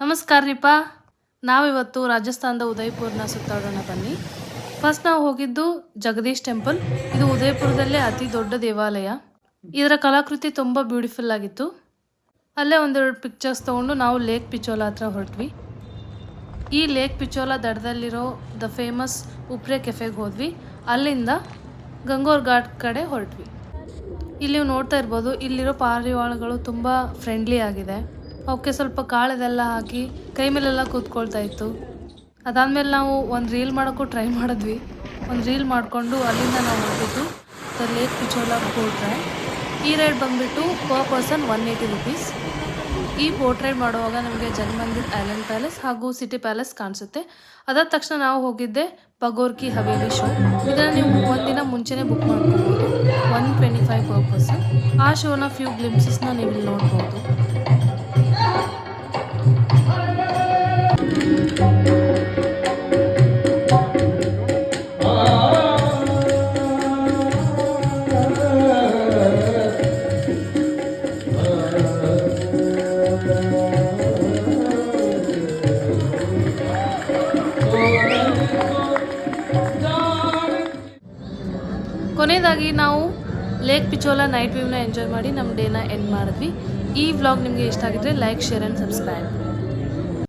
ನಮಸ್ಕಾರ ರೀಪಾ. ನಾವಿವತ್ತು ರಾಜಸ್ಥಾನದ ಉದಯಪುರನ ಸುತ್ತಾಡೋಣ ಬನ್ನಿ. ಫಸ್ಟ್ ನಾವು ಹೋಗಿದ್ದು ಜಗದೀಶ್ ಟೆಂಪಲ್. ಇದು ಉದಯಪುರದಲ್ಲೇ ಅತಿ ದೊಡ್ಡ ದೇವಾಲಯ. ಇದರ ಕಲಾಕೃತಿ ತುಂಬ ಬ್ಯೂಟಿಫುಲ್ ಆಗಿತ್ತು. ಅಲ್ಲೇ ಒಂದೆರಡು ಪಿಕ್ಚರ್ಸ್ ತೊಗೊಂಡು ನಾವು ಲೇಕ್ ಪಿಚೋಲಾ ಹತ್ರ ಹೊರಟ್ವಿ. ಈ ಲೇಕ್ ಪಿಚೋಲಾ ದಡದಲ್ಲಿರೋ ದ ಫೇಮಸ್ ಉಪ್ರೆ ಕೆಫೆಗೆ ಹೋದ್ವಿ. ಅಲ್ಲಿಂದ ಗಂಗೋರ್ ಘಾಟ್ ಕಡೆ ಹೊರಟ್ವಿ. ಇಲ್ಲಿ ನೀವು ನೋಡ್ತಾ ಇರ್ಬೋದು, ಇಲ್ಲಿರೋ ಪಾರಿವಾಳಗಳು ತುಂಬ ಫ್ರೆಂಡ್ಲಿ ಆಗಿದೆ. ಅವಕ್ಕೆ ಸ್ವಲ್ಪ ಕಾಳೆದೆಲ್ಲ ಹಾಕಿ ಕೈ ಮೇಲೆಲ್ಲ ಕೂತ್ಕೊಳ್ತಾ ಇತ್ತು. ಅದಾದಮೇಲೆ ನಾವು ಒಂದು ರೀಲ್ ಮಾಡೋಕ್ಕೂ ಟ್ರೈ ಮಾಡಿದ್ವಿ. ಒಂದು ರೀಲ್ ಮಾಡಿಕೊಂಡು ಅಲ್ಲಿಂದ ನಾವು ಹೊರಟಿದ್ದು the lake Pichola boat ride. ಈ ರೈಡ್ ಬಂದುಬಿಟ್ಟು ಪರ್ ಪರ್ಸನ್ 180 ರುಪೀಸ್. ಈ ಬೋಟ್ ರೈಡ್ ಮಾಡುವಾಗ ನಮಗೆ ಜಗಮಂದಿರ್ ಐಲ್ಯಾಂಡ್ ಪ್ಯಾಲೇಸ್ ಹಾಗೂ ಸಿಟಿ ಪ್ಯಾಲೇಸ್ ಕಾಣಿಸುತ್ತೆ. ಅದಾದ ತಕ್ಷಣ ನಾವು ಹೋಗಿದ್ದೆ ಪಗೋರ್ ಕಿ ಹವೇಲಿ ಶೋ. ಇದನ್ನು ನೀವು ಒಂದಿನ ಮುಂಚೆನೇ ಬುಕ್ ಮಾಡ್ಕೋಬೋದು. 125 ಪರ್ ಪರ್ಸನ್. ಆ ಶೋನ ಫ್ಯೂ ಗ್ಲಿಮ್ಸಸ್ನ ನೀವು ಇಲ್ಲಿ ನೋಡ್ಬೋದು. ಕೊನೆಯದಾಗಿ ನಾವು ಲೇಕ್ ಪಿಚೋಲಾ ನೈಟ್ ವ್ಯೂನ ಎಂಜಾಯ್ ಮಾಡಿ ನಮ್ಮ ಡೇನ ಎಂಡ್ ಮಾಡಿದ್ವಿ. ಈ ವ್ಲಾಗ್ ನಿಮಗೆ ಇಷ್ಟ ಆಗಿದ್ರೆ ಲೈಕ್, ಶೇರ್ ಆ್ಯಂಡ್ ಸಬ್ಸ್ಕ್ರೈಬ್.